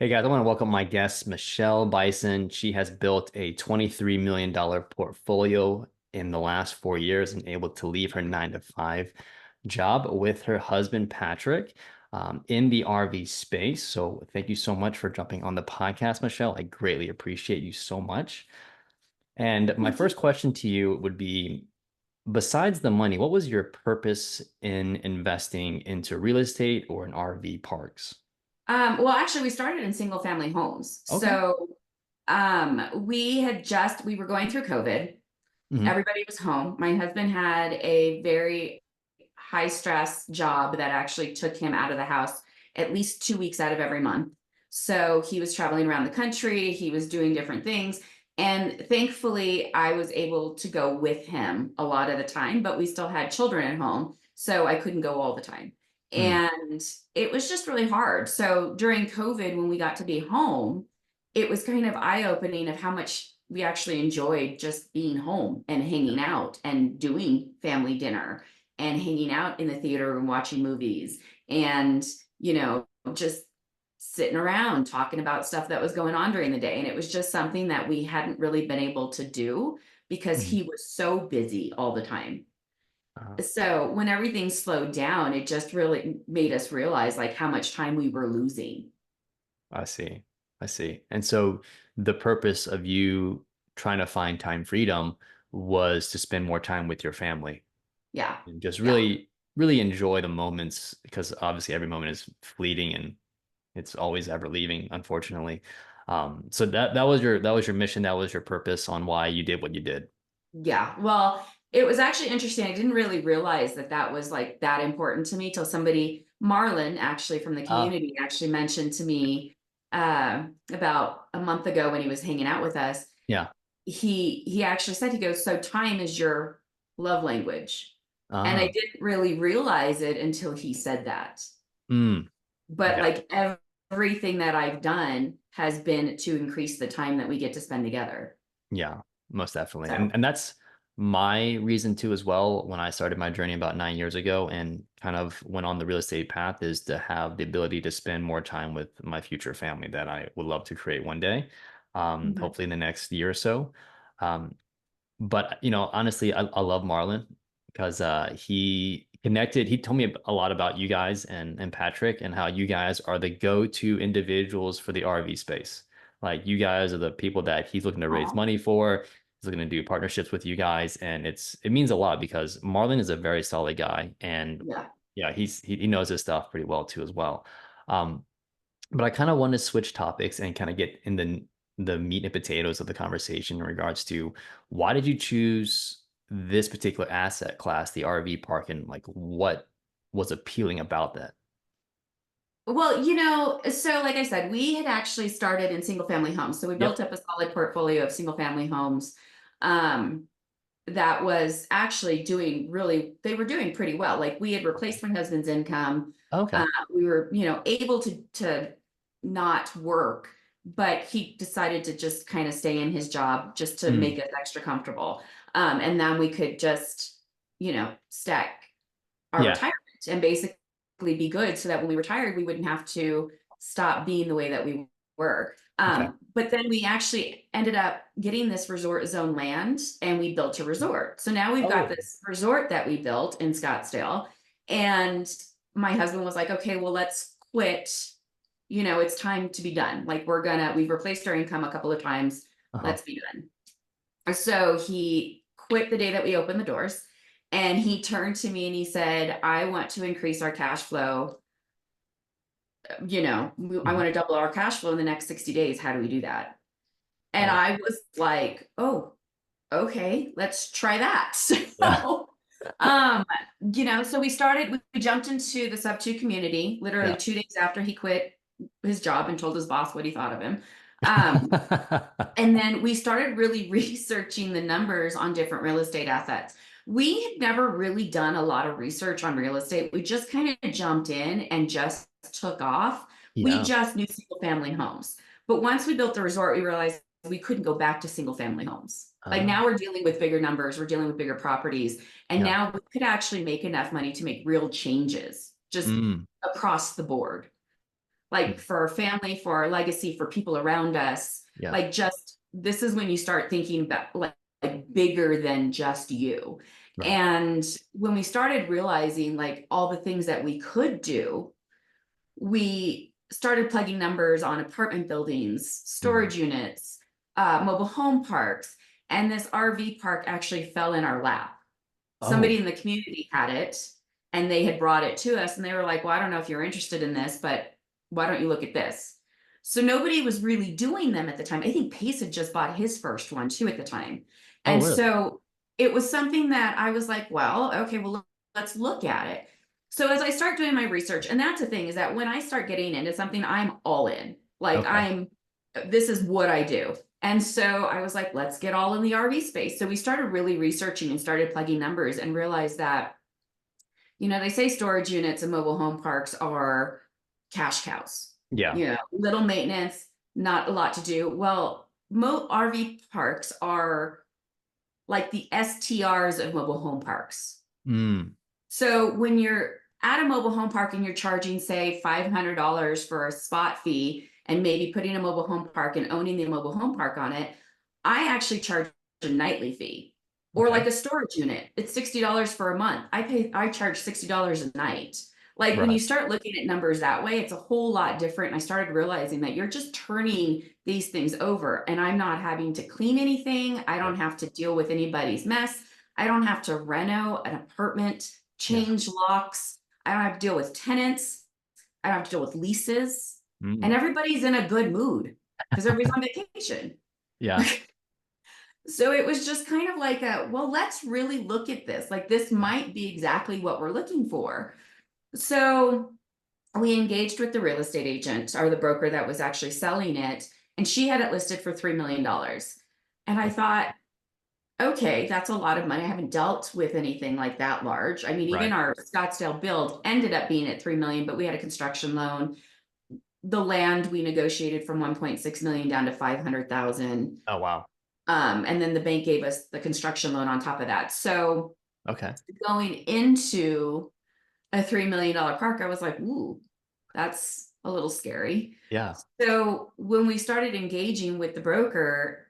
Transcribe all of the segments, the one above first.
Hey guys, I want to welcome my guest, Mychele Bisson. She has built a $23 million portfolio in the last 4 years and able to leave her 9 to 5 job with her husband, Patrick, in the RV space. So thank you so much for jumping on the podcast, Mychele. I greatly appreciate you so much. And my Thank you. first question to you would be, besides the money, what was your purpose in investing into real estate or in RV parks? Well, actually, we started in single family homes. Okay. We were going through COVID. Hmm. Everybody was home. My husband had a very high stress job that actually took him out of the house at least 2 weeks out of every month. So he was traveling around the country, he was doing different things. And thankfully, I was able to go with him a lot of the time, but we still had children at home. So I couldn't go all the time. Mm, And it was just really hard. So during COVID, when we got to be home, it was kind of eye opening of how much we actually enjoyed just being home and yeah. hanging out and doing family dinner and hanging out in the theater and watching movies and, just sitting around talking about stuff that was going on during the day. And it was just something that we hadn't really been able to do because Mhm. he was so busy all the time. Uh, So when everything slowed down, it just really made us realize like how much time we were losing. I see. I see. And so the purpose of you trying to find time freedom was to spend more time with your family Yeah. and just Yeah. really enjoy the moments because obviously every moment is fleeting and it's always ever leaving, unfortunately. So that was your mission, that was your purpose on why you did what you did. Yeah. Well, it was actually interesting. I didn't really realize that that was like that important to me till somebody, Marlon, actually from the Uh, community, actually mentioned to me about a month ago when he was hanging out with us. yeah. He actually said, he goes, so time is your love language. And I Uh, didn't really realize it until he said that. mm, But yeah. like everything that I've done has been to increase the time that we get to spend together. Yeah, most definitely. And So and that's my reason too as well when I started my journey about 9 years ago and kind of went on the real estate path is to have the ability to spend more time with my future family that I would love to create one day, mhm. hopefully in the next year or so. Um, but honestly, I love Marlon because he told me a lot about you guys and Patrick and how you guys are the go-to individuals for the RV space. Like you guys are the people that he's looking to raise Aw, money for. He's looking to do partnerships with you guys, and it means a lot because Marlon is a very solid guy, and yeah. yeah, he knows his stuff pretty well too as well. Um, but I kind of want to switch topics and kind of get in the meat and potatoes of the conversation in regards to why did you choose this particular asset class, the RV park, and like what was appealing about that? Well, so like I said, we had actually started in single family homes. So we built Yep. up a solid portfolio of single family homes um, that was actually they were doing pretty well. Like we had replaced my husband's income. Okay. We were, able to not work, but he decided to just kind of stay in his job just to make Mm. us extra comfortable. And then we could just, stack our Yeah. retirement and basically be good so that when we retired, we wouldn't have to stop being the way that we were. Okay. But then we actually ended up getting this resort zone land and we built a resort. So now we've got Oh. this resort that we built in Scottsdale. And my husband was like, okay, well, let's quit. It's time to be done. Like we've replaced our income a couple of times. Uh-huh. Let's be done. So he quit the day that we opened the doors and he turned to me and he said, I want to increase our cash flow. I Mhm. want to double our cash flow in the next 60 days. How do we do that? And Oh. I was like, oh, okay, let's try that. Yeah. Um, so we jumped into the sub two community literally Yeah. 2 days after he quit his job and told his boss what he thought of him. Um, And then we started really researching the numbers on different real estate assets. We had never really done a lot of research on real estate. We just kind of jumped in and just took off. We Yeah. just knew single family homes. But once we built the resort, we realized we couldn't go back to single family homes. Like Uh, now we're dealing with bigger numbers, we're dealing with bigger properties. And yeah. now we could actually make enough money to make real changes just Mm. across the board. like Mm. for our family, for our legacy, for people around us. Yeah. Like just this is when you start thinking about like bigger than just you. Right. And when we started realizing like all the things that we could do, we started plugging numbers on apartment buildings, Mm. storage units, mobile home parks, and this RV park actually fell in our lap. Somebody Oh, in the community had it and they had brought it to us and they were like, well, I don't know if you're interested in this, but why don't you look at this? So nobody was really doing them at the time. I think Pace had just bought his first one too at the time. oh, And really? so it was something that I was like, well, okay, well, let's look at it. So as I start doing my research, and that's the thing is that when I start getting into something, I'm all in. Like Okay. this is what I do. And so I was like, let's get all in the RV space. So we started really researching and started plugging numbers and realized that, they say storage units and mobile home parks are cash cows, Yeah. little maintenance, not a lot to do. Well, RV parks are like the STRs of mobile home parks. Mm. So when you're at a mobile home park and you're charging, say, $500 for a spot fee and maybe putting a mobile home park and owning the mobile home park on it, I actually charge a nightly fee. Or Okay. like a storage unit, it's $60 for a month. I charge $60 a night. Like when you Right. start looking at numbers that way, it's a whole lot different. And I started realizing that you're just turning these things over and I'm not having to clean anything. I Yep. don't have to deal with anybody's mess. I don't have to reno an apartment, Yeah. change locks. I don't have to deal with tenants. I don't have to deal with leases. And Mm. everybody's in a good mood because everybody's on vacation. Yeah. So it was just kind of like well, let's really look at this. Like this Yeah. might be exactly what we're looking for. So we engaged with the real estate agent or the broker that was actually selling it, and she had it listed for $3 million. And I Okay. thought, okay, that's a lot of money. I haven't dealt with anything like that large. I mean, even Right. our Scottsdale build ended up being at 3 million, but we had a construction loan. The land we negotiated from 1.6 million down to 500,000. Oh, wow. And then the bank gave us the construction loan on top of that. So Okay. going into a $3 million park, I was like, ooh, that's a little scary. Yeah. So when we started engaging with the broker,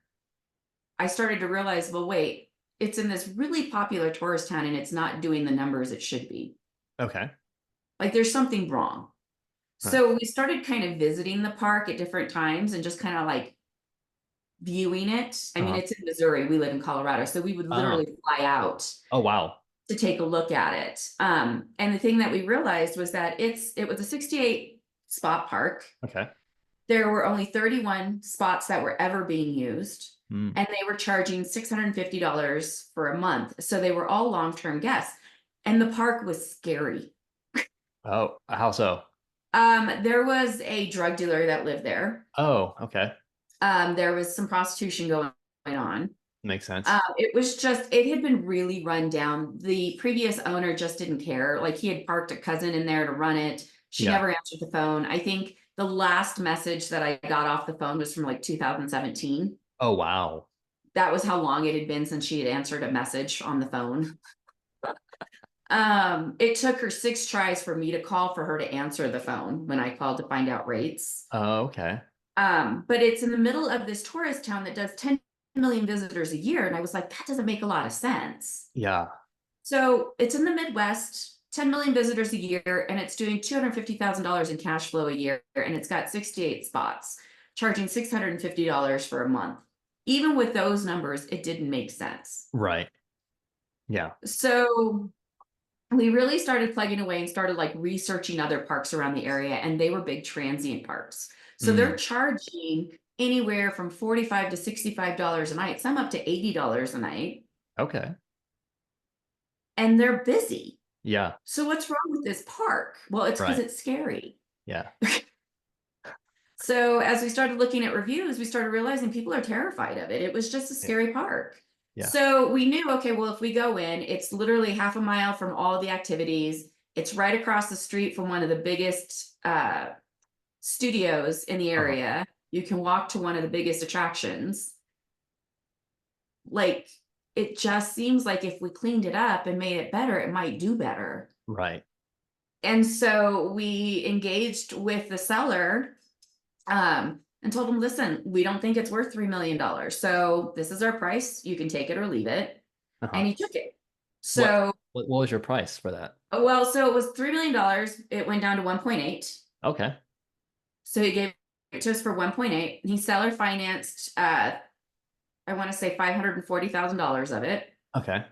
I started to realize, well, wait, it's in this really popular tourist town and it's not doing the numbers it should be. Okay. Like there's something wrong. Right. So we started kind of visiting the park at different times and just kind of like viewing it. I mean, Uh-huh. it's in Missouri. We live in Colorado. So we would Oh. literally fly out Oh, wow. to take a look at it. And the thing that we realized was that it was a 68 spot park. Okay. There were only 31 spots that were ever being used, Mm. and they were charging $650 for a month. So they were all long-term guests. And the park was scary. Oh, how so? There was a drug dealer that lived there. Oh, okay. There was some prostitution going on. Makes sense. It had been really run down. The previous owner just didn't care. Like he had parked a cousin in there to run it. She Yeah. never answered the phone. I think the last message that I got off the phone was from like 2017. Oh, wow. That was how long it had been since she had answered a message on the phone. It took her 6 tries for me to call for her to answer the phone when I called to find out rates. Oh, okay. But it's in the middle of this tourist town that does 10 million visitors a year. And I was like, that doesn't make a lot of sense. Yeah. So it's in the Midwest, 10 million visitors a year, and it's doing $250,000 in cash flow a year. And it's got 68 spots, charging $650 for a month. Even with those numbers, it didn't make sense. Right. Yeah. So we really started plugging away and started like researching other parks around the area, and they were big transient parks. So they're Mm. charging anywhere from $45 to $65 a night, some up to $80 a night, Okay. and they're busy. Yeah. So what's wrong with this park? Well, it's because Right. it's scary. Yeah. So as we started looking at reviews, we started realizing people are terrified of it. It was just a Yeah. scary park. Yeah. So we knew, okay, well, if we go in, it's literally half a mile from all the activities. It's right across the street from one of the biggest studios in the Uh-huh. area. You can walk to one of the biggest attractions. Like, it just seems like if we cleaned it up and made it better, it might do better. Right. And so we engaged with the seller, and told him, listen, we don't think it's worth $3 million. So this is our price. You can take it or leave it. Uh-huh. And he took it. What, So, what was your price for that? well, so it was $3 million. It went down to 1.8. Okay. So he gave it to us for 1.8. He seller financed, I want to say $540,000 of it. Okay.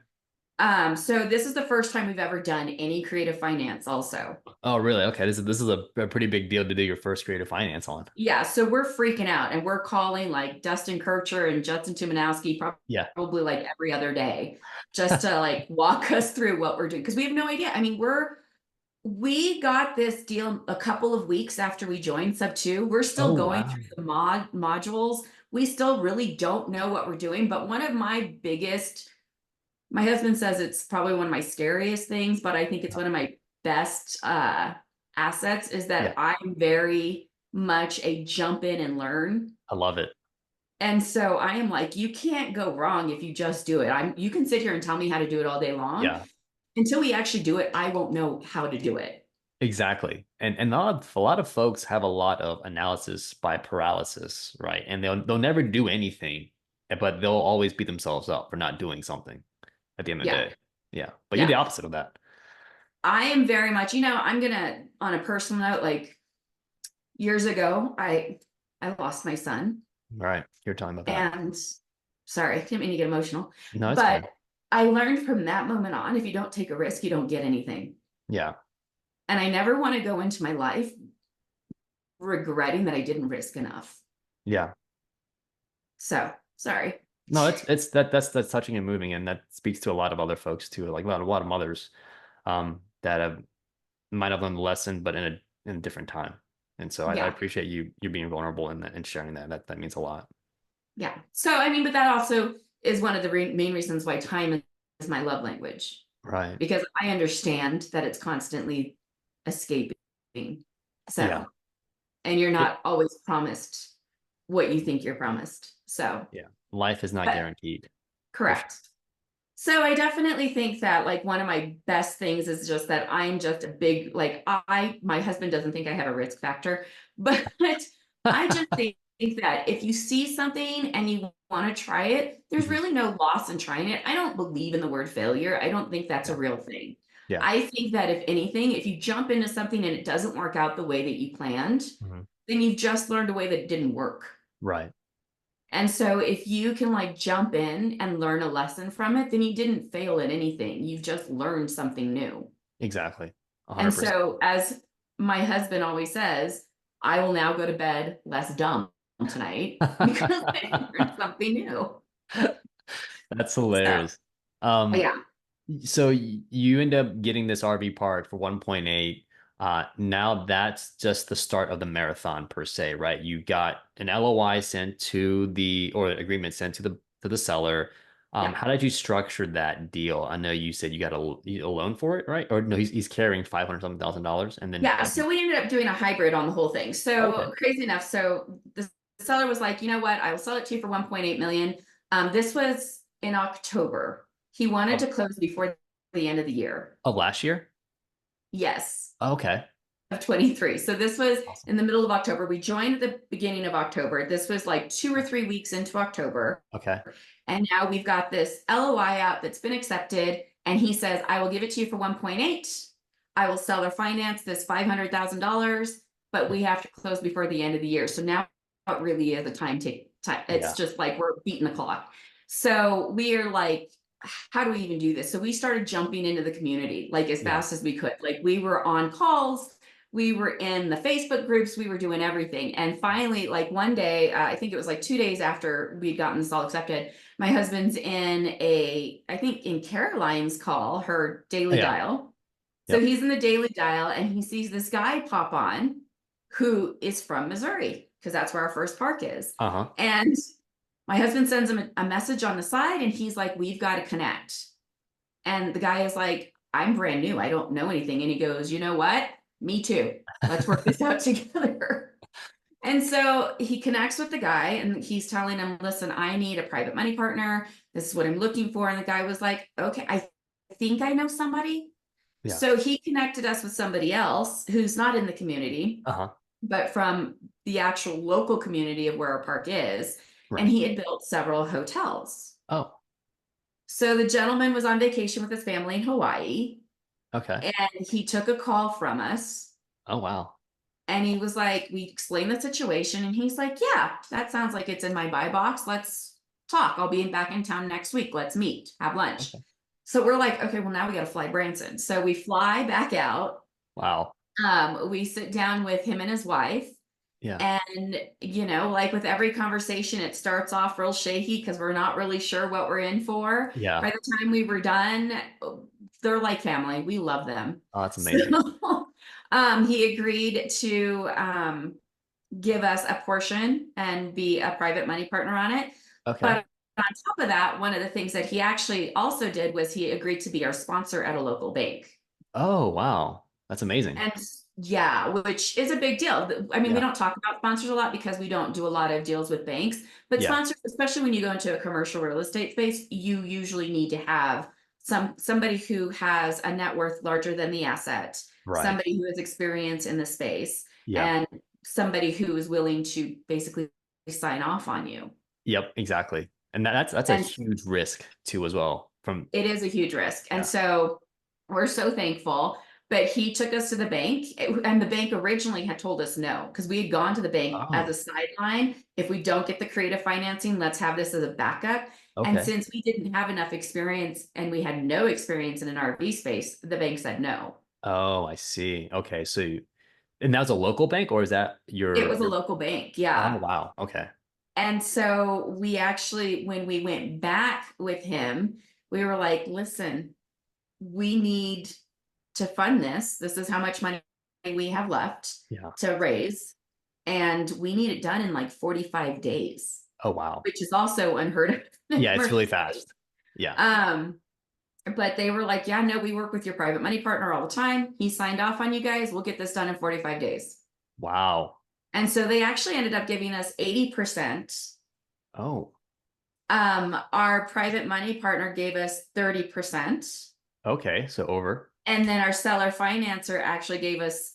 So this is the first time we've ever done any creative finance also. Oh, really? Okay. This is a pretty big deal to do your first creative finance on. Yeah, so we're freaking out and we're calling like Dustin Kircher and Justin Tumanowski Yeah. probably like every other day just to like walk us through what we're doing because we have no idea. I mean, we got this deal a couple of weeks after we joined Sub 2. We're still Oh, going wow. through the modules. We still really don't know what we're doing, but one of my husband says it's probably one of my scariest things, but I think it's one of my best assets is Yeah. that I'm very much a jump in and learn. I love it. And so I am like, you can't go wrong if you just do it. You can sit here and tell me how to do it all day long. Yeah. Until we actually do it, I won't know how to do it. Exactly. And a lot of folks have a lot of analysis by paralysis, right? And they'll never do anything, but they'll always beat themselves up for not doing something at the end of the Yeah. day. Yeah. But you're the Yeah. opposite of that. I am very much, I'm gonna, on a personal note, like years ago, I lost my son. All right. You're talking about that. And sorry, I didn't mean to get emotional, No, it's but fine. I learned from that moment on, if you don't take a risk, you don't get anything. Yeah. And I never want to go into my life regretting that I didn't risk enough. Yeah. So sorry. No, that's touching and moving, and that speaks to a lot of other folks too, like a lot of mothers, that have might have learned the lesson, but in a different time. And so I Yeah. appreciate you being vulnerable and sharing that. That means a lot. Yeah. So, I mean, but that also is one of the main reasons why time is my love language, Right. because I understand that it's constantly escaping. Yeah. So, and you're It, not always promised what you think you're promised. So, yeah. Life is not but guaranteed for sure. correct. So I definitely think that like one of my best things is just that I'm just a big like my husband doesn't think I have a risk factor, but I just think that if you see something and you want to try it, there's Mhm. really no loss in trying it. I don't believe in the word failure. I don't think that's a Yeah. real thing. Yeah. I think that if anything, if you jump into something and it doesn't work out the way that you planned, Mhm. then you've just learned a way that it didn't work. Right. And so if you can like jump in and learn a lesson from it, then you didn't fail at anything. You just learned something new. Exactly. And 100%. so as my husband always says, I will now go to bed less dumb tonight because I learned something new. That's So hilarious. Um, yeah. so you end up getting this RV part for 1.8. Now that's just the start of the marathon per se, right? You got an LOI sent to or agreement sent to the seller. Yeah. How did you structure that deal? I know you said you got a loan for it, right? Or no, he's carrying 500 something thousand dollars, and then Yeah. So we ended up doing a hybrid on the whole thing. okay, So crazy enough. So the seller was like, you know what? I will sell it to you for 1.8 million. This was in October. He wanted to of, close before the end of the year. of last year. Yes, Okay, of 23. So this was awesome. in the middle of October. We joined at the beginning of October. This was like 2 or 3 weeks into October. Okay, And now we've got this LOI out that's been accepted. And he says, I will give it to you for 1.8. I will sell or finance this $500,000, but we have to close before the end of the year. So now it really is a time. It's yeah, just like we're beating the clock. So we are like, how do we even do this? So we started jumping into the community like as yeah, fast as we could. Like we were on calls, we were in the Facebook groups, we were doing everything. And finally, like one day, I think it was like 2 days after we'd gotten this all accepted, my husband's I think in Caroline's call, her oh, daily yeah, dial. So yep, he's in the daily dial and he sees this guy pop on who is from Missouri, because that's where our first park is. uh-huh, And my husband sends him a message on the side and he's like, we've got to connect. And the guy is like, I'm brand new. I don't know anything. And he goes, you know what? Me too. Let's work this out together. And so he connects with the guy and he's telling him, listen, I need a private money partner. This is what I'm looking for. And the guy was like, okay, I think I know somebody. Yeah. So he connected us with somebody else who's not in the community, Uh-huh. but from the actual local community of where our park is. And Right. he had built several hotels. Oh, So the gentleman was on vacation with his family in Hawaii, okay. and he took a call from us. Oh, wow. And he was like, we explained the situation, and he's like, yeah, that sounds like it's in my buy box. Let's talk. I'll be back in town next week. Let's meet, have lunch. Okay. So we're like, okay, well, now we got to fly Branson. So we fly back out. Wow. We sit down with him and his wife. Yeah. And, like with every conversation, it starts off real shaky because we're not really sure what we're in for. Yeah. By the time we were done, they're like family. We love them. Oh, that's So amazing. he agreed to give us a portion and be a private money partner on it. Okay. But on top of that, one of the things that he actually also did was he agreed to be our sponsor at a local bank. Oh, wow. That's amazing. And yeah, which is a big deal. I mean, we Yeah. don't talk about sponsors a lot because we don't do a lot of deals with banks, but Yeah. sponsors, especially when you go into a commercial real estate space, you usually need to have somebody who has a net worth larger than the asset, Right. somebody who has experience in the space, Yeah. and somebody who is willing to basically sign off on you. Yep, exactly. And that's a And huge risk too as well from it is a huge risk. And yeah. so we're so thankful. But he took us to the bank, and the bank originally had told us no, because we had gone to the bank as a Oh, sideline. If we don't get the creative financing, let's have this as a backup. And okay. since we didn't have enough experience and we had no experience in an RV space, the bank said no. Oh, I see. Okay. And that was a local bank or is that It was a your local bank, oh yeah. wow. Okay. And so we actually, when we went back with him, we were like, listen, we need to fund this. This is how much money we have left Yeah. to raise. And we need it done in like 45 days, Oh wow. which is also unheard of in Yeah, it's commercial really space. fast. Yeah. Um, but they were like, yeah, no, we work with your private money partner all the time. He signed off on you guys. We'll get this done in 45 days. Wow. And so they actually ended up giving us 80%. Oh, Our private money partner gave us 30%. okay. So over. And then our seller financer actually gave us,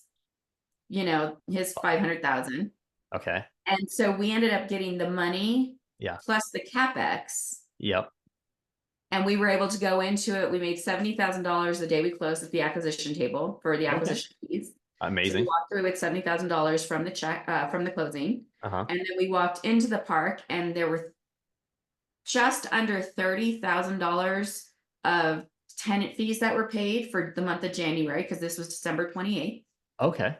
his 500,000. Okay. And so we ended up getting the money Yeah. plus the CapEx. Yep. And we were able to go into it. We made $70,000 the day we closed at the acquisition table for the Okay. acquisition fees. So we Amazing. walked through with $70,000 from the check, from the closing. Uh-huh. And then we walked into the park and there were just under $30,000 of tenant fees that were paid for the month of January, because this was December 28th. Okay.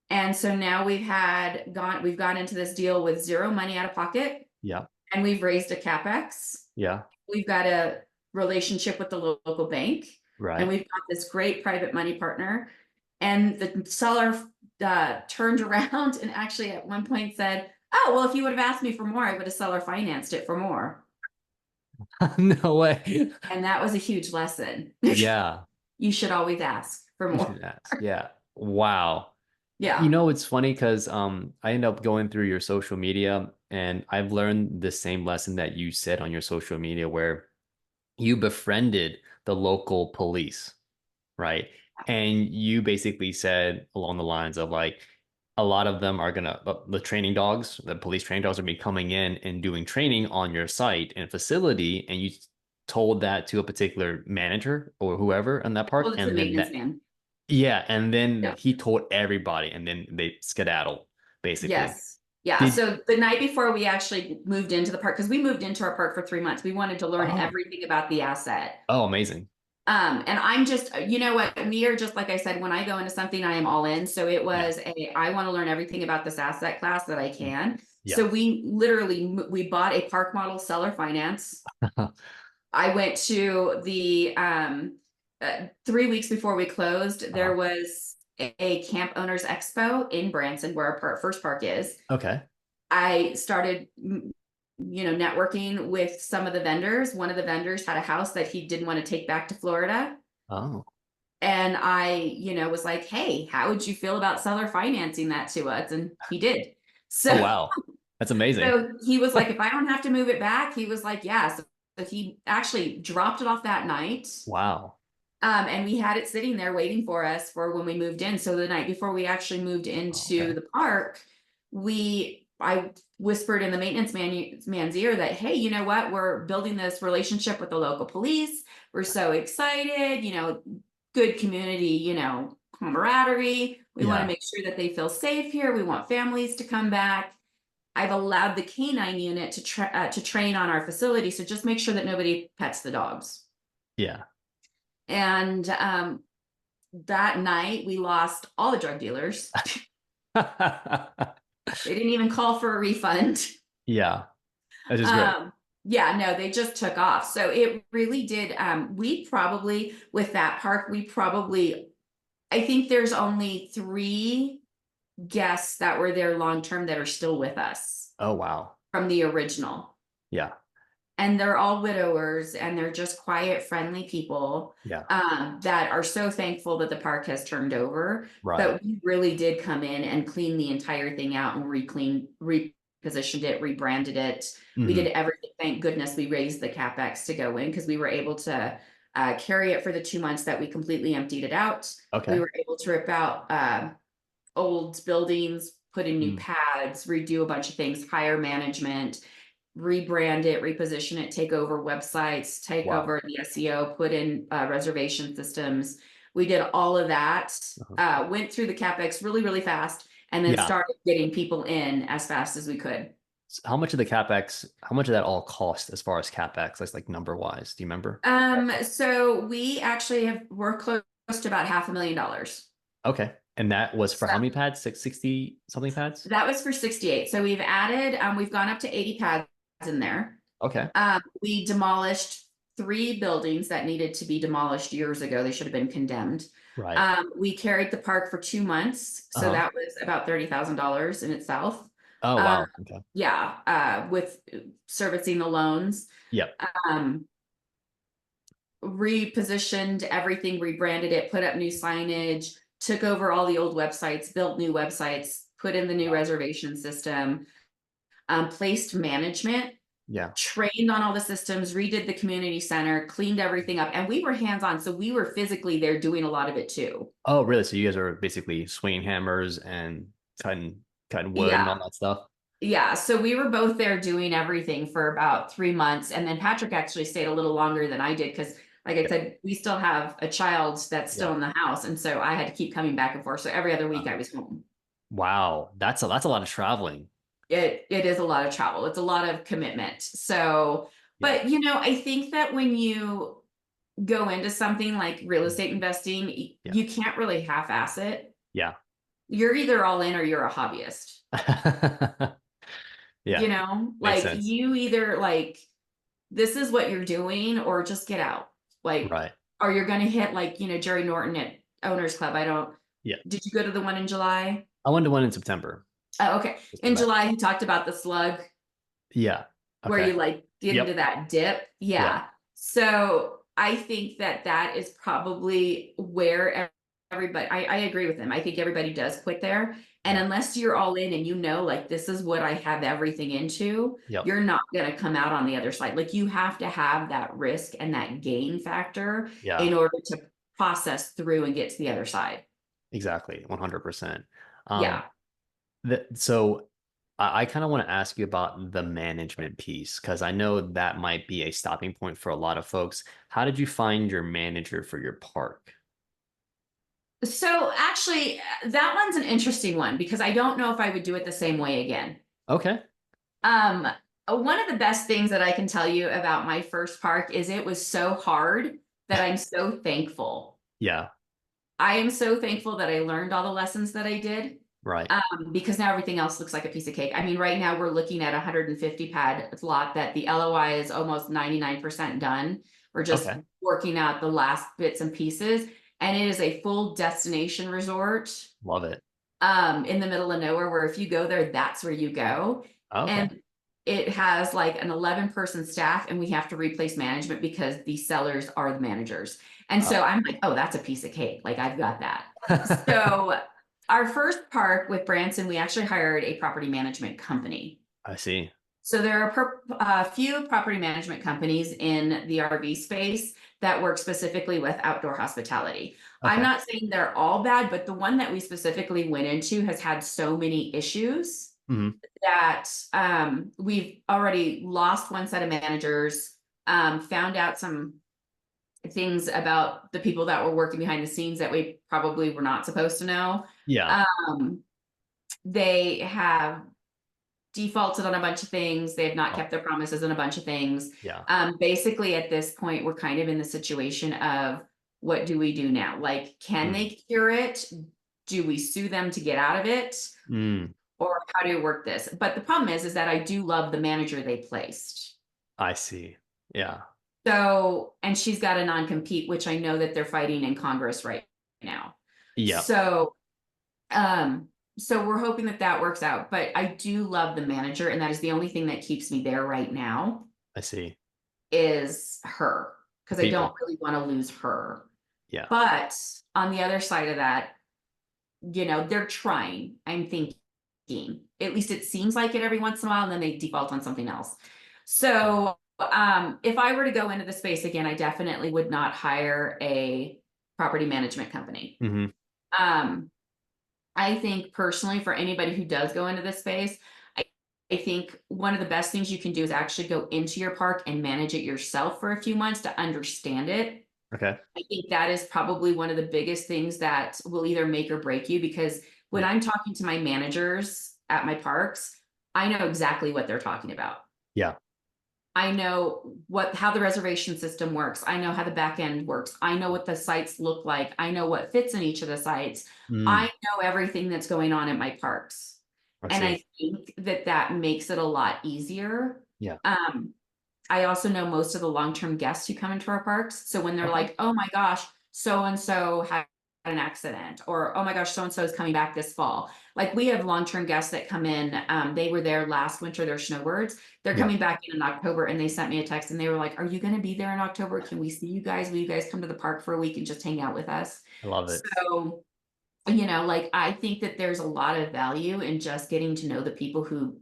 And so now we've gone into this deal with zero money out of pocket, Yeah. and we've raised a CapEx. Yeah. We've got a relationship with the local bank, and Right. we've got this great private money partner. And the seller turned around and actually at one point said, oh, well, if you would have asked me for more, I would have seller financed it for more. No way. And that was a huge lesson. Yeah. You should always ask for You more. should ask. Yeah. Wow. Yeah. It's funny because I end up going through your social media and I've learned the same lesson that you said on your social media where you befriended the local police, right? And you basically said along the lines of like a lot of them are gonna the training dogs, the police training dogs are gonna be coming in and doing training on your site and facility, and you told that to a particular manager or whoever in that park, Well, it's a and then maintenance that man. yeah, and then Yeah. he told everybody, and then they skedaddle, basically. Yes. Yeah. Did So the night before we actually moved into the park, because we moved into our park for 3 months, we wanted to learn oh everything about the asset. oh amazing. And I'm just, you know what, we are just, like I said, when I go into something, I am all in. So it Yeah. was I want to learn everything about this asset class that I Mm. can. Yeah. So we literally, we bought a park model seller finance. I went to the 3 weeks before we closed, Uh-huh. there was a camp owners expo in Branson where our first park is. Okay. I started, networking with some of the vendors. One of the vendors had a house that he didn't want to take back to Florida. Oh. And I, was like, hey, how would you feel about seller financing that to us? And he did. Oh So, wow. That's amazing. so he was like, if I don't have to move it back, he was like, yeah. So he actually dropped it off that night. Wow. And we had it sitting there waiting for us for when we moved in. So the night before we actually moved Oh, into okay. the park, I whispered in the man's ear that, hey, you know what? We're building this relationship with the local police. We're so excited, good community, camaraderie. We want to Yeah. make sure that they feel safe here. We want families to come back. I've allowed the canine unit to train on our facility. So just make sure that nobody pets the dogs. Yeah. And that night we lost all the drug dealers. They didn't even call for a refund. Yeah. That is great. um yeah, no, they just took off. So it really did. We probably, with that park, I think there's only 3 guests that were there long term that are still with us Oh, wow. from the original. Yeah. And they're all widowers, and they're just quiet, friendly people, Yeah. that are so thankful that the park has turned over. Right. But we really did come in and clean the entire thing out and repositioned it, rebranded it. We did Hmm. everything. Thank goodness we raised the capex to go in, because we were able to carry it for the 2 months that we completely emptied it out. We Okay. were able to rip out old buildings, put in new Mm. pads, redo a bunch of things, hire management, rebrand it, reposition it, take over websites, take Wow. over the SEO, put in reservation systems. We did all of that, Uh-huh. went through the CapEx really, really fast, and then Yeah. started getting people in as fast as we could. How much of the CapEx, how much of that all cost as far as CapEx, like number wise? Do you remember? So we actually we're close to about $500,000. Okay. And that was for So how many pads? 660 something pads? that was for 68. So we've gone up to 80 pads in there. Okay. We demolished 3 buildings that needed to be demolished years ago. They should have been condemned. Right. We carried the park for 2 months, so Uh-huh. that was about $30,000 in itself. Oh, Um, wow. Okay. yeah, with servicing the loans. Yep. Um, Repositioned everything, rebranded it, put up new signage, took over all the old websites, built new websites, put in the new Wow. reservation system, placed management, Yeah. trained on all the systems, redid the community center, cleaned everything up, and we were hands-on. So we were physically there doing a lot of it too. Oh, really? So you guys are basically swinging hammers and cutting wood and all Yeah. that stuff? Yeah. So we were both there doing everything for about 3 months. And then Patrick actually stayed a little longer than I did, because, like I Yeah. said, we still have a child that's Yeah. still in the house. And so I had to keep coming back and forth. So every other week Wow. I was home. Wow. That's a lot of traveling. It is a lot of travel. It's a lot of commitment. So, Yeah. but I think that when you go into something like real estate investing, Yeah. you can't really half-ass it. Yeah. You're either all in or you're a hobbyist. Yeah. Makes Like sense. you either like this is what you're doing or just get out. Like, Right. or you're going to hit like, Jerry Norton at Owners Club. Yeah. Did you go to the one in July? I went to one in September. Oh, okay. Just the In back. July, he talked about the slug Yeah. where Okay. you like get into Yep. that dip. Yep. Yeah. So I think that that is probably where everybody, I agree with him. I think everybody does quit there. And Yeah. unless you're all in and like this is what I have everything into, Yep. you're not going to come out on the other side. Like you have to have that risk and that gain factor Yeah. in order to process through and get to the other side. Exactly. 100%. Um, Yeah. so I kind of want to ask you about the management piece because I know that might be a stopping point for a lot of folks. How did you find your manager for your park? So actually, that one's an interesting one because I don't know if I would do it the same way again. Okay. Um, One of the best things that I can tell you about my first park is it was so hard that I'm so thankful. Yeah. I am so thankful that I learned all the lessons that I did, Right. because now everything else looks like a piece of cake. I mean, right now we're looking at 150 pad lot that the LOI is almost 99% done. We're just Okay. working out the last bits and pieces, and it is a full destination resort Love it. in the middle of nowhere where if you go there, that's where you go. Okay. And it has like an 11-person staff, and we have to replace management because the sellers are the managers. And so I'm like, oh, that's a piece of cake. Like I've got that. So our first park with Branson, we actually hired a property management company. I see. So there are a few property management companies in the RV space that work specifically with outdoor hospitality. I'm Okay. not saying they're all bad, but the one that we specifically went into has had so many issues Hmm. that we've already lost one set of managers, found out some things about the people that were working behind the scenes that we probably were not supposed to know. Yeah. Um, they have defaulted on a bunch of things. They have not Oh, kept their promises on a bunch of things. yeah. Basically, at this point, we're kind of in the situation of what do we do now? Like, can Mm. they cure it? Do we sue them to get out of it? Mm. Or how do we work this? But the problem is that I do love the manager they placed. I see. Yeah. So, and she's got a non-compete, which I know that they're fighting in Congress right now. Yeah. So, um, so we're hoping that that works out. But I do love the manager, and that is the only thing that keeps me there right now I see. is her, The because I don't people. really want to lose her. Yeah. But on the other side of that, they're trying. I'm thinking, at least it seems like it every once in a while, and then they default on something else. So, if I were to go into the space again, I definitely would not hire a property management company. Hmm. Um, I think personally, for anybody who does go into this space, I, I think one of the best things you can do is actually go into your park and manage it yourself for a few months to understand it. Okay. I think that is probably one of the biggest things that will either make or break you, because when Yeah. I'm talking to my managers at my parks, I know exactly what they're talking about. Yeah. I know how the reservation system works. I know how the back end works. I know what the sites look like. I know what fits in each of the sites. I Mm. know everything that's going on at my parks. I And see. I think that that makes it a lot easier. Yeah. Um, I also know most of the long-term guests who come into our parks. So when they're Okay. like, oh my gosh, so and so had an accident, or oh my gosh, so and so is coming back this fall. Like, we have long-term guests that come in. They were there last winter, they're snowbirds. They're Yeah. coming back in October, and they sent me a text and they were like, are you going to be there in October? Can we see you guys? Will you guys come to the park for a week and just hang out with us? I love it. So, like, I think that there's a lot of value in just getting to know the people who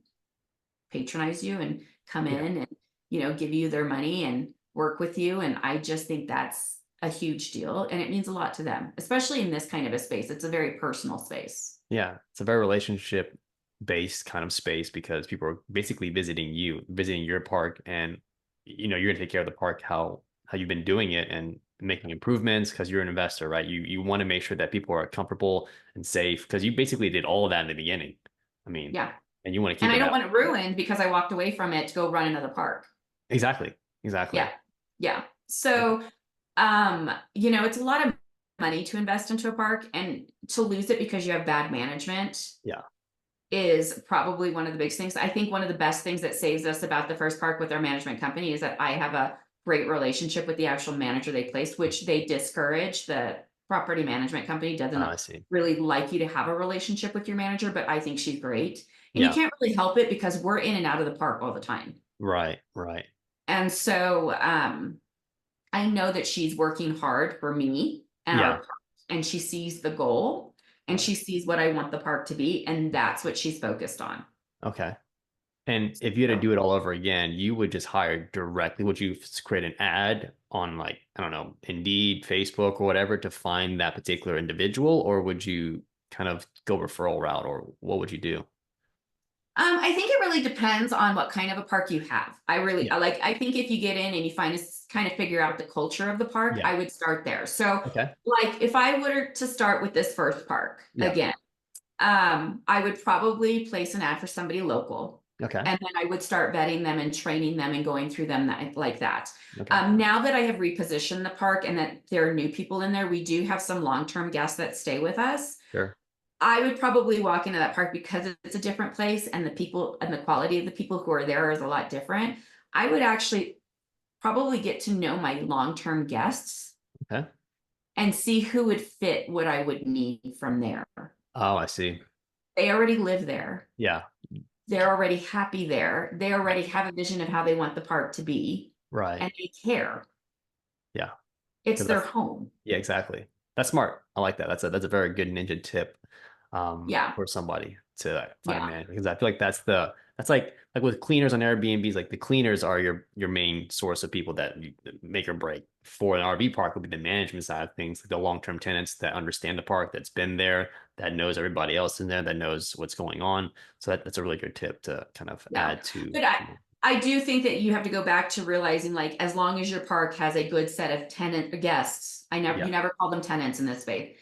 patronize you and come Yeah. in and give you their money and work with you, and I just think that's a huge deal, and it means a lot to them, especially in this kind of a space. It's a very personal space. Yeah. It's a very relationship based kind of space because people are basically visiting your park, and you're gonna take care of the park how you've been doing it and making improvements because you're an investor, right? You want to make sure that people are comfortable and safe because you basically did all of that in the beginning. I mean, Yeah, and you want to and keep I it don't that want it ruined because I walked away from it to go run another park. exactly. Yeah, Exactly. yeah. So, it's a lot of money to invest into a park, and to lose it because you have bad management Yeah. is probably one of the biggest things. I think one of the best things that saves us about the first park with our management company is that I have a great relationship with the actual manager they placed, which they discourage. The property management company doesn't I see. really like you to have a relationship with your manager, but I think she's great. And you Yeah. can't really help it because we're in and out of the park all the time. Right. Right. And so I know that she's working hard for me and our Yeah. park, and she sees the goal and Right. she sees what I want the park to be, and that's what she's focused on. Okay. And if you had to So, do it all over again, you would just hire directly. Would you create an ad on, like, I don't know, Indeed, Facebook, or whatever to find that particular individual, or would you kind of go referral route, or what would you do? I think it really depends on what kind of a park you have. Yeah. I think if you get in and you kind of figure out the culture of the park, Yeah. I would start there. So, Okay. like, if I were to start with this first park Yeah. again, I would probably place an ad for somebody local. Okay. And then I would start vetting them and training them and going through them like that. Okay. Now that I have repositioned the park and that there are new people in there, we do have some long-term guests that stay with us. Sure. I would probably walk into that park because it's a different place and the people and the quality of the people who are there is a lot different. I would actually probably get to know my long-term guests Okay. and see who would fit what I would need from there. Oh, I see. They already live there. Yeah. They're already happy there. They Right. already have a vision of how they want the park to be, Right. and they care. Yeah. It's Because their that's home. yeah, exactly. That's smart. I like that. That's a very good ninja tip Yeah, for somebody to find a yeah, manager because I feel like that's the That's like with cleaners on Airbnbs, like the cleaners are your main source of people that make or break. For an RV park would be the management side of things, like the long-term tenants that understand the park, that's been there, that knows everybody else in there, that knows what's going on. So that's a really good tip to kind of Yeah. add to. But I do think that you have to go back to realizing like as long as your park has a good set of tenant guests, you Yeah, never call them tenants in this space,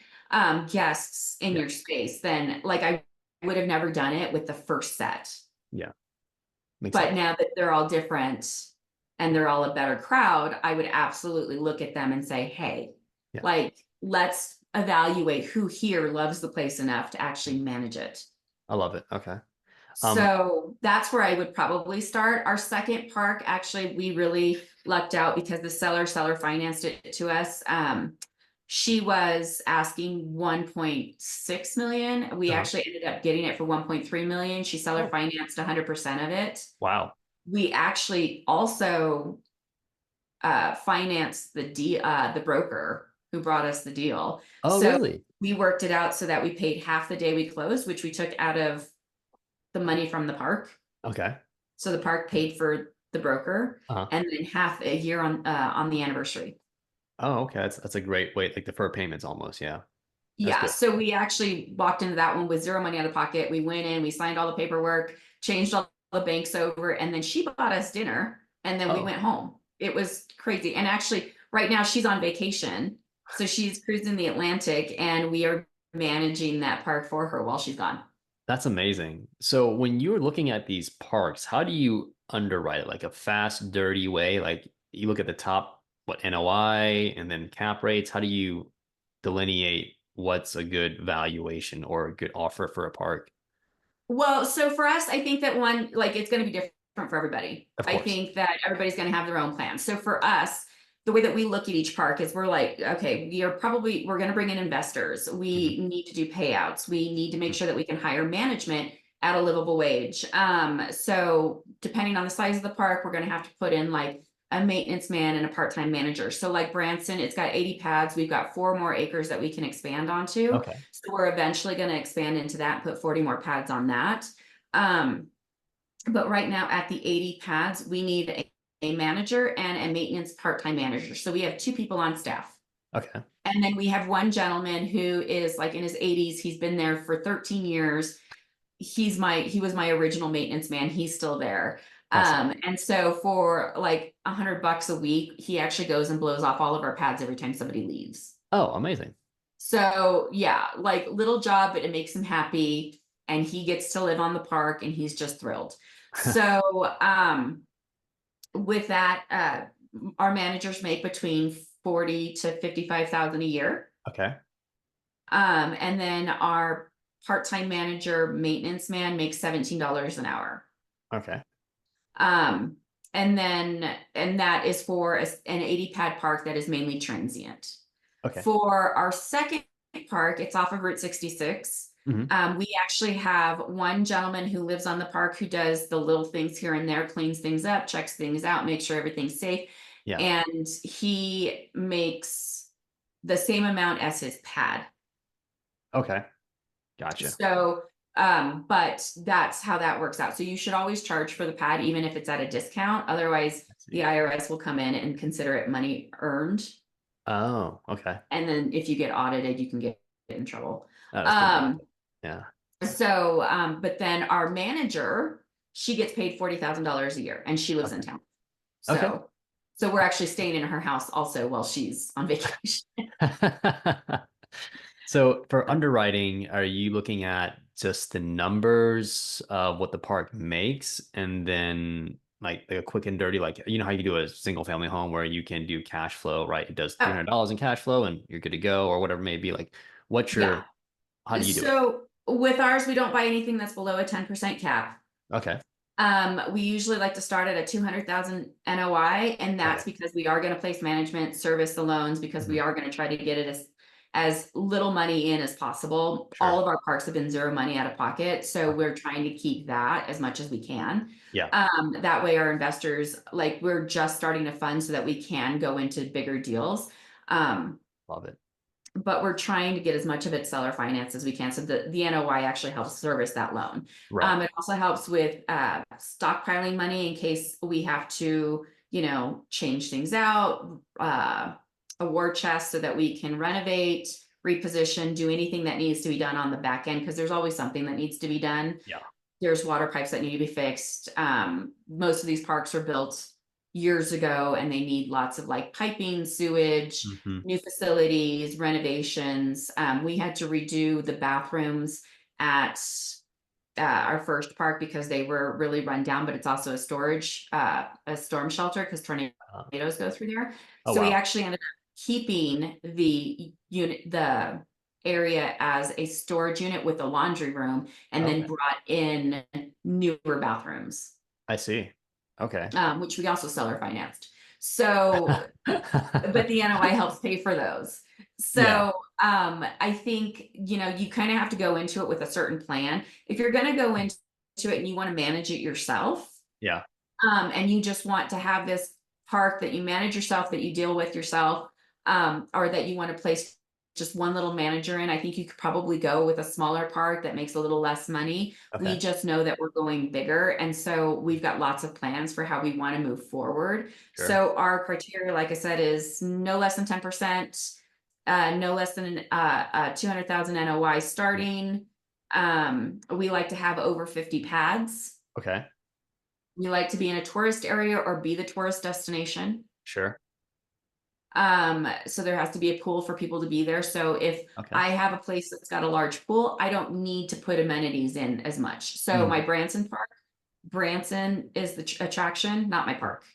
guests in yeah, your space, then like I would have never done it with the first set. yeah. Makes But sense. now that they're all different and they're all a better crowd, I would absolutely look at them and say, hey, Yeah, like, let's evaluate who here loves the place enough to actually manage it. I love it. Okay. Um, So that's where I would probably start. Our second park, actually, we really lucked out because the seller financed it to us. She was asking 1.6 million. We uh-huh. actually ended up getting it for 1.3 million. She seller Oh, financed 100% of it. wow. We actually also financed the broker who brought us the deal. Oh, So really? we worked it out so that we paid half the day we closed, which we took out of the money from the park. Okay. So the park paid for the broker, Uh-huh. and then half a year on the anniversary. Oh, okay. That's a great way, like defer payments almost. Yeah, that's Yeah, good. so we actually walked into that one with zero money out of pocket. We went in, we signed all the paperwork, changed all the banks over, and then she bought us dinner, and then we Oh, went home. It was crazy. And actually, right now she's on vacation. So she's cruising the Atlantic, and we are managing that park for her while she's gone. that's amazing. So when you're looking at these parks, how do you underwrite it? Like a fast, dirty way? Like you look at the top, what NOI and then cap rates. How do you delineate what's a good valuation or a good offer for a park? Well, so for us, I think that one, like it's going to be different for everybody. Of I course. think that everybody's going to have their own plan. So for us, the way that we look at each park is we're like, okay, we're going to bring in investors. Mhm. We need to do payouts. We need to make Mhm. sure that we can hire management at a livable wage. So depending on the size of the park, we're going to have to put in like a maintenance man and a part-time manager. So like Branson, it's got 80 pads. We've got 4 more acres that we can expand onto. Okay. So we're eventually going to expand into that and put 40 more pads on that. Um, but right now at the 80 pads, we need a manager and a maintenance part-time manager. So we have 2 people on staff. Okay. And then we have one gentleman who is like in his 80s. He's been there for 13 years. He was my original maintenance man. He's still there. Awesome. And so for like $100 a week, he actually goes and blows off all of our pads every time somebody leaves. Oh, amazing. So yeah, like little job, but it makes him happy and he gets to live on the park and he's just thrilled. So with that, our managers make between 40 to 55,000 a year. Okay. And then our part-time manager maintenance man makes $17 an hour. Okay. Um, and that is for an 80 pad park that is mainly transient. Okay. For our second park, it's off of Route 66. Hmm. We actually have one gentleman who lives on the park who does the little things here and there, cleans things up, checks things out, makes sure everything's safe. Yeah. And he makes the same amount as his pad. Okay. Gotcha. So, but that's how that works out. So you should always charge for the pad, even if it's at a discount. Otherwise, I the see. IRS will come in and consider it money earned. Oh, okay. And then if you get audited, you can get in trouble. Oh, that's pretty Um, bad. Yeah. but then our manager, she gets paid $40,000 a year and she lives in Okay. town. Okay. So we're actually staying in her house also while she's on vacation. So for underwriting, are you looking at just the numbers of what the park makes and then like a quick and dirty, like you know how you do a single family home where you can do cash flow, right? It does Oh, $300 in cash flow and you're good to go or whatever it may be. Like what's yeah. how do you do it? So with ours, we don't buy anything that's below a 10% cap. Okay. We usually like to start at a 200,000 NOI, and Okay. that's because we are going to place management, service the loans, because we Mhm. are going to try to get it as little money in as possible. All Sure. of our parks have been zero money out of pocket, so Okay. we're trying to keep that as much as we can. Yeah. That way our investors, like we're just starting to fund so that we can go into bigger deals. Um, Love it. but we're trying to get as much of it seller finance as we can. So the NOI actually helps service that loan. Right. It also helps with stockpiling money in case we have to, change things out, a war chest so that we can renovate, reposition, do anything that needs to be done on the back end, because there's always something that needs to be done. Yeah. There's water pipes that need to be fixed. Most of these parks are built years ago and they need lots of like piping, sewage, Hmm. new facilities, renovations. We had to redo the bathrooms at our first park because they were really run down, but it's also a storm shelter because Uh, tornadoes go through there. oh So we wow. actually ended up keeping the area as a storage unit with a laundry room, and then Okay. brought in newer bathrooms, I see. Okay. which we also seller financed. So, but the NOI helps pay for those. Yeah. So I think, you kind of have to go into it with a certain plan. If you're going to go into it and you want to manage it yourself, Yeah. and you just want to have this park that you manage yourself, that you deal with yourself, or that you want to place just one little manager in, I think you could probably go with a smaller park that makes a little less money. We Okay. just know that we're going bigger. And so we've got lots of plans for how we want to move forward. Sure. So our criteria, like I said, is no less than 10%, no less than 200,000 NOI Yeah. starting. We like to have over 50 pads. Okay. We like to be in a tourist area or be the tourist destination. Sure. So there has to be a pool for people to be there. So if Okay. I have a place that's got a large pool, I don't need to put amenities in as much. So Mm. my Branson Park, Branson is the attraction, not my Sure. park.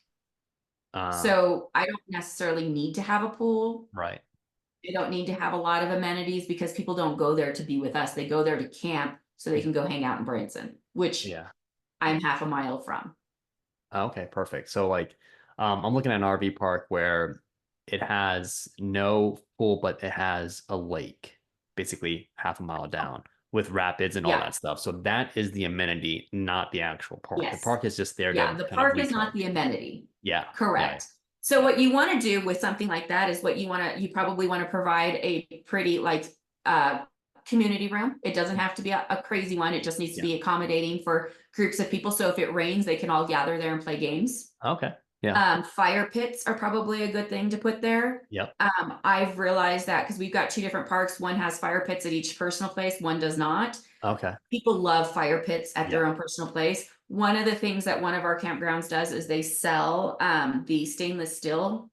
Uh, So I don't necessarily need to have a pool. right. I don't need to have a lot of amenities because people don't go there to be with us. They go there to camp so they Mm. can go hang out in Branson, which Yeah. I'm half a mile from. Okay, perfect. So like I'm looking at an RV park where it has no pool, but it has a lake, basically half a mile down with rapids and all Yeah. that stuff. So that is the amenity, not the actual park. The Yes. park is just there Yeah, to the kind of park is not recharge. the amenity. Yeah. Yeah. Correct. So what you want to do with something like that is you probably want to provide a pretty like uh community room. It doesn't have to be a crazy one. It just needs to Yeah. be accommodating for groups of people. So if it rains, they can all gather there and play games. Okay. Yeah. Fire pits are probably a good thing to put there. Yep. I've realized that because we've got two different parks. One has fire pits at each personal place, one does not. Okay. People love fire pits at Yeah. their own personal place. One of the things that one of our campgrounds does is they sell the stainless steel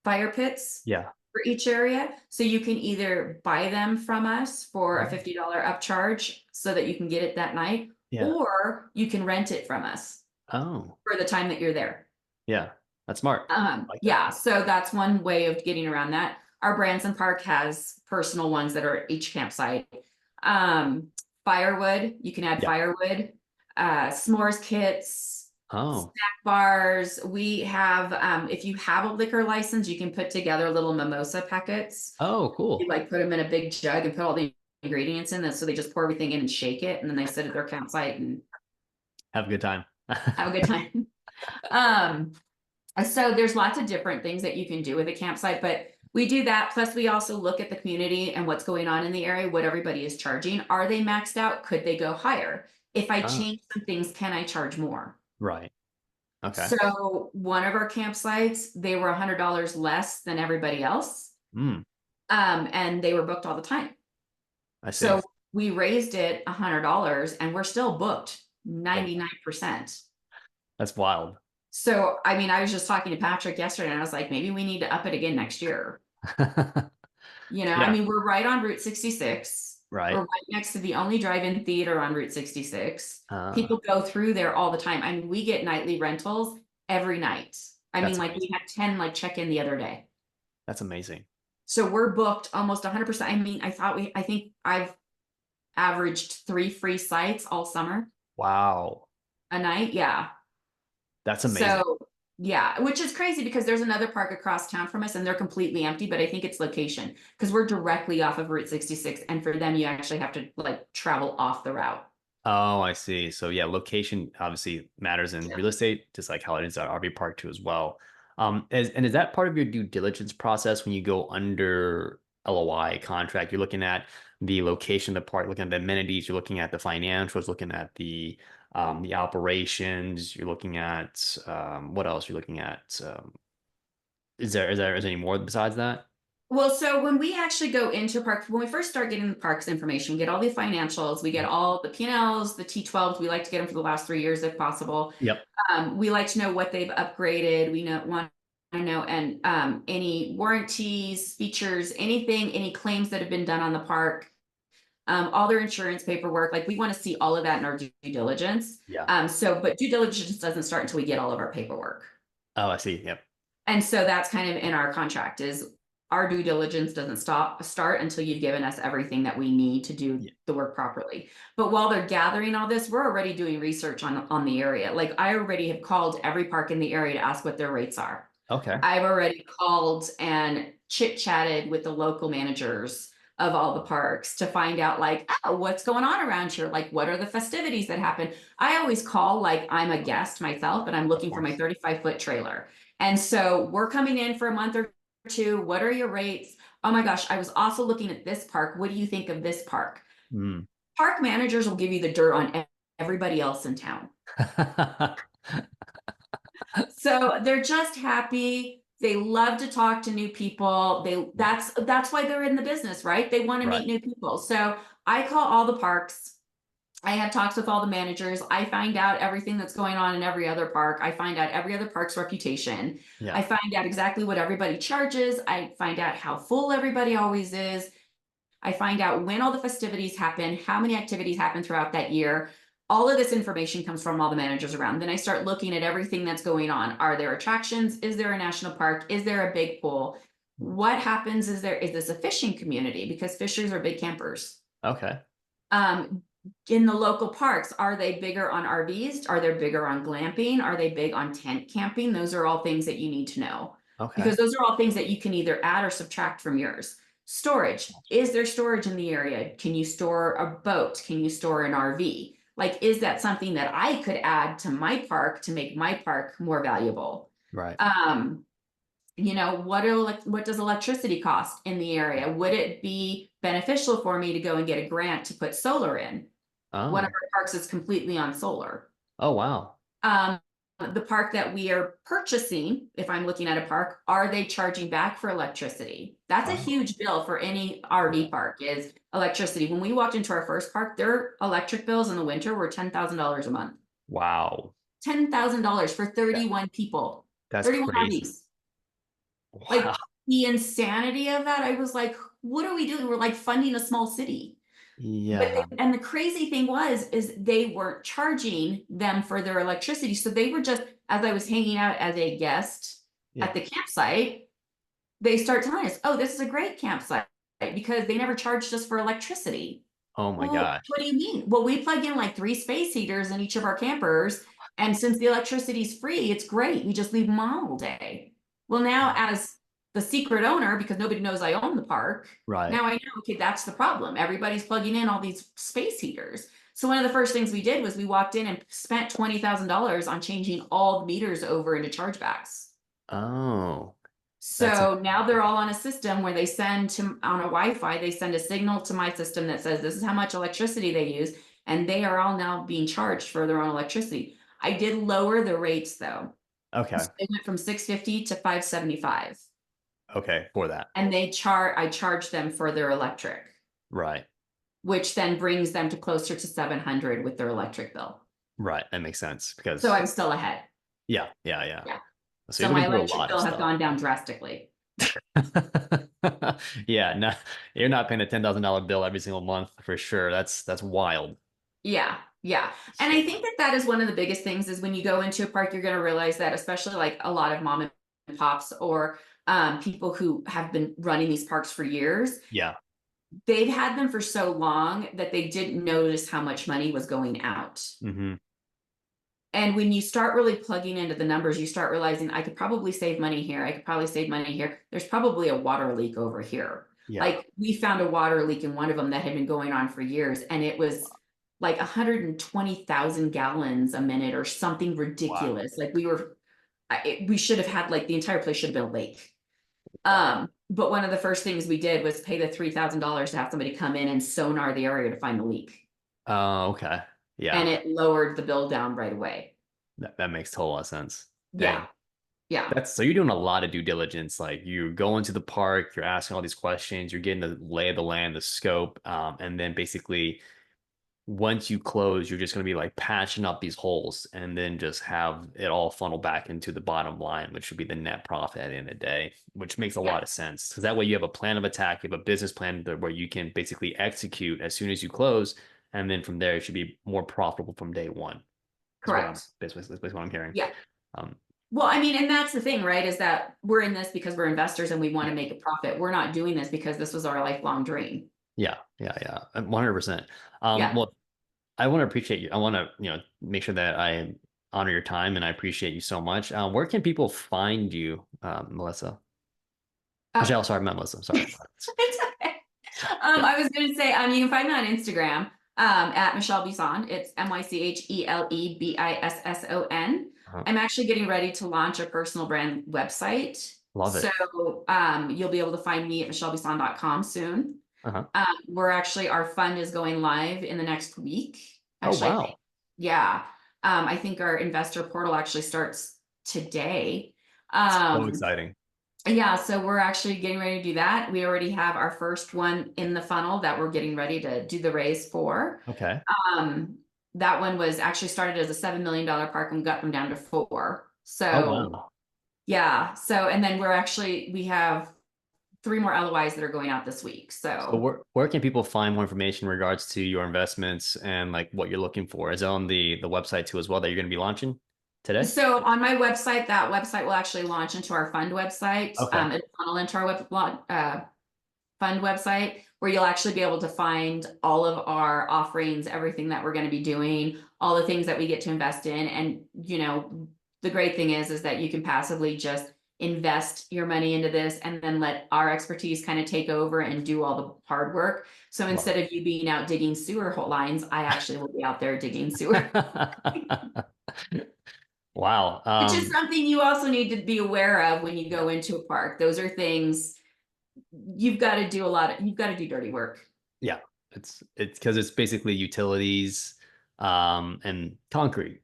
fire pits Yeah. for each area. So you can either buy them from us for a Oh, $50 upcharge so that you can get it that night, yeah. or you can rent it from us Oh, for the time that you're there. yeah. That's smart. Like that. Yeah, so that's one way of getting around that. Our Branson Park has personal ones that are at each campsite. Um, Firewood, you can add Yeah. firewood, s'mores kits, Oh. snack bars. We have, if you have a liquor license, you can put together little mimosa packets. Oh, You cool. like put them in a big jug and put all the ingredients in, so they just pour everything in and shake it, and then they sit at their campsite and Have a good time. have a good time. Um, so there's lots of different things that you can do with a campsite, but we do that. Plus, we also look at the community and what's going on in the area, what everybody is charging. Are they maxed out? Could they go higher? If I Oh, change some things, can I charge more? right. Okay. So one of our campsites, they were $100 less than everybody else. Mm, And they were booked all the time. I see. So we raised it $100 and we're still booked Oh, 99%. that's wild. So, I mean, I was just talking to Patrick yesterday and I was like, maybe we need to up it again next year. I Yeah, mean, we're right on Route 66. We're right. right next to the only drive-in theater on Route 66. Uh, People go through there all the time. I mean, we get nightly rentals every night. I mean, that's like we amazing. had 10 like check in the other day. That's amazing. So we're booked almost 100%. I mean, I think I've averaged 3 free sites all summer Wow. a night. Yeah. That's amazing. So yeah, which is crazy because there's another park across town from us and they're completely empty, but I think it's location because we're directly off of Route 66. And for them, you actually have to like travel off the route. Oh, I see. So yeah, location obviously matters in Yeah. real estate, just like how it is at RV park too as well. And is that part of your due diligence process when you go under? LOI contract. You're looking at the location of the park, looking at the amenities, you're looking at the financials, looking at the operations, you're looking at what else you're looking at. Is there any more besides that? Well, so when we actually go into parks, when we first start getting the parks information, get all the financials, we get all the P&Ls, the T12s. We like to get them for the last 3 years if possible. Yep. We like to know what they've upgraded. We want to know and any warranties, features, anything, any claims that have been done on the park, all their insurance paperwork. Like we want to see all of that in our due diligence. Yeah. But due diligence doesn't start until we get all of our paperwork. Oh, I see. Yep. And so that's kind of in our contract is our due diligence doesn't start until you've given us everything that we need to do Yeah. the work properly. But while they're gathering all this, we're already doing research on the area. Like I already have called every park in the area to ask what their rates are. Okay. I've already called and chit chatted with the local managers of all the parks to find out like, oh, what's going on around here? Like, what are the festivities that happen? I always call like I'm a guest myself and I'm Of looking for my course. 35-foot trailer. And so we're coming in for a month or two. What are your rates? Oh my gosh, I was also looking at this park. What do you think of this park? Mm. Park managers will give you the dirt on everybody else in town. So they're just happy. They love to talk to new people. That's why they're in the business, right? They want to Right. meet new people. So I call all the parks. I have talks with all the managers. I find out everything that's going on in every other park. I find out every other park's reputation. I Yeah. find out exactly what everybody charges. I find out how full everybody always is. I find out when all the festivities happen, how many activities happen throughout that year. All of this information comes from all the managers around. Then I start looking at everything that's going on. Are there attractions? Is there a national park? Is there a big pool? What happens is this a fishing community? Because fishers are big campers. Okay. Um, in the local parks, are they bigger on RVs? Are they bigger on glamping? Are they big on tent camping? Those are all things that you need to know Okay. because those are all things that you can either add or subtract from yours. Storage. Is there storage in the area? Can you store a boat? Can you store an RV? Like, is that something that I could add to my park to make my park more valuable? Right. Um, what does electricity cost in the area? Would it be beneficial for me to go and get a grant to put solar in? One of Oh. our parks is completely on solar. Oh, wow. Um, the park that we are purchasing, if I'm looking at a park, are they charging back for electricity? That's a Oh, huge bill for any yeah. RV park is electricity. When we walked into our first park, their electric bills in the winter were $10,000 a month. Wow. $10,000 for That 31 people, that's 31 crazy. RVs. Wow. Like the insanity of that, I was like, what are we doing? We're like funding a small city. Yeah. And the crazy thing is they weren't charging them for their electricity. So they were just, as I was hanging out as a guest Yeah. at the campsite, they start telling us, oh, this is a great campsite because they never charged us for electricity. Oh my Well, gosh. what do you mean? Well, we plug in like 3 space heaters in each of our campers. And since the electricity is free, it's great. We just leave them on all day. Well, now as the secret owner, because nobody knows I own the park, Right. now I know, okay, that's the problem. Everybody's plugging in all these space heaters. So one of the first things we did was we walked in and spent $20,000 on changing all the meters over into chargebacks. Oh, that's So now they're incredible. all on a system where they send to on a Wi-Fi, they send a signal to my system that says this is how much electricity they use, and they are all now being charged for their own electricity. I did lower the rates though. Okay. So they went from 650 to 575. Okay. For that. And I charge them for their electric, Right. which then brings them to closer to 700 with their electric bill. Right. That makes sense So because I'm still ahead. yeah. Yeah. Yeah. Yeah. So So you're my looking through a electric lot of bill has stuff. gone down drastically. Yeah. No, you're not paying a $10,000 bill every single month for sure. That's wild. Yeah, yeah. And I think that that is one of the biggest things is when you go into a park, you're going to realize that, especially like a lot of mom and pops or people who have been running these parks for years, Yeah. they've had them for so long that they didn't notice how much money was going out. Hmm. And when you start really plugging into the numbers, you start realizing I could probably save money here. I could probably save money here. There's probably a water leak over here. Yeah. Like we found a water leak in one of them that had been going on for years, and it was like 120,000 gallons a minute or something Wow. ridiculous. Like we should have had like the entire place should have been a lake. Wow. But one of the first things we did was pay the $3,000 to have somebody come in and sonar the area to find the leak. Oh, okay. And Yeah. it lowered the bill down right away. That makes total lot of sense. Yeah. Dang. Yeah. That's so you're doing a lot of due diligence. Like you go into the park, you're asking all these questions, you're getting the lay of the land, the scope, and then basically once you close, you're just going to be like patching up these holes and then just have it all funnel back into the bottom line, which would be the net profit at the end of the day, which makes a Yeah. lot of sense. Because that way you have a plan of attack, you have a business plan where you can basically execute as soon as you close. And then from there, it should be more profitable from day one, is what I'm Correct. basically what I'm hearing. Yeah. Um, Well, I mean, and that's the thing, right? Is that we're in this because we're investors and we want yeah, to make a profit. We're not doing this because this was our lifelong dream. yeah, 100%. Yeah. Well, I want to appreciate you. I want to, make sure that I honor your time and I appreciate you so much. Where can people find you, Melissa? Oh, Michelle, sorry, not Melissa. Sorry. it's okay. Yeah. I was going to say, you can find me on Instagram, at Mychele Bisson. It's MyChelebisson. Uh-huh. I'm actually getting ready to launch a personal brand website. Love So, it. you'll be able to find me at michelebisson.com soon. Uh-huh. Our fund is going live in the next week. Oh, Actually, I think, wow. yeah. I think our investor portal actually starts today. So Um, exciting. yeah, so we're actually getting ready to do that. We already have our first one in the funnel that we're getting ready to do the raise for. Okay. Um, that one was actually started as a $7 million park and we got them down to 4. Oh, So wow. yeah, so and then we have 3 more LOIs that are going out this week. So So where can people find more information in regards to your investments and like what you're looking for? Is it on the website too as well that you're going to be launching today? So on my website, that website will actually launch into our fund website. Okay. It'll funnel into our fund website where you'll actually be able to find all of our offerings, everything that we're going to be doing, all the things that we get to invest in. And, the great thing is that you can passively just invest your money into this and then let our expertise kind of take over and do all the hard work. So Love instead of you being out digging sewer lines, I actually will be out there digging sewer. it. Wow. Which is something you also need to be aware of when you go into a park. Those are things you've got to do dirty work. Yeah, it's because it's basically utilities, and concrete is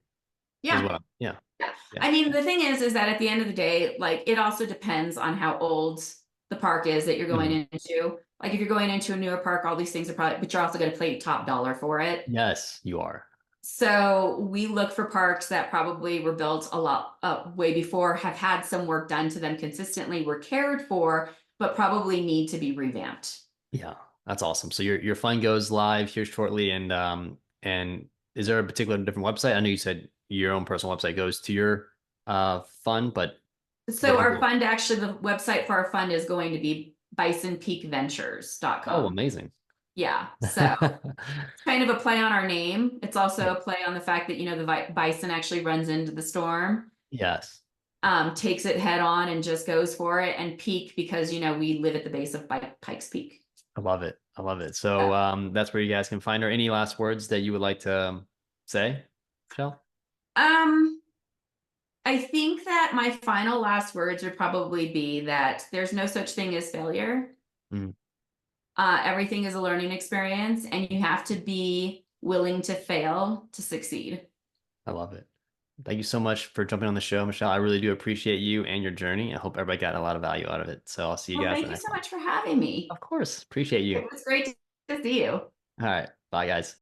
Yeah. what I'm, yeah, Yeah. yeah, I mean, yeah. the thing is that at the end of the day, like it also depends on how old the park is that you're going Mhm. into. Like if you're going into a newer park, all these things are probably, but you're also going to pay top dollar for it. Yes, you are. So we look for parks that probably were built a lot way before, have had some work done to them consistently, were cared for, but probably need to be revamped. Yeah, that's awesome. So your fund goes live here shortly, and is there a particular different website? I know you said your own personal website goes to your fund, but where So can our people? fund, actually, the website for our fund is going to be Oh, bisonpeakventures.com. amazing. Yeah. So kind of a play on our name. It's also a play on the fact that, the bison actually runs into the storm, Yes, takes it head on and just goes for it, and peak because, we live at the base of Pikes Peak. I love it. I love it. So Uh, that's where you guys can find her. Any last words that you would like to say, Michelle? Um, I think that my final last words would probably be that there's no such thing as failure. Mm, Everything is a learning experience, and you have to be willing to fail to succeed. I love it. Thank you so much for jumping on the show, Michelle. I really do appreciate you and your journey. I hope everybody got a lot of value out of it. So I'll see you Well, guys thank the you next so one. much for having me. Of course. Appreciate you. It was great to see you. All right. Bye, guys.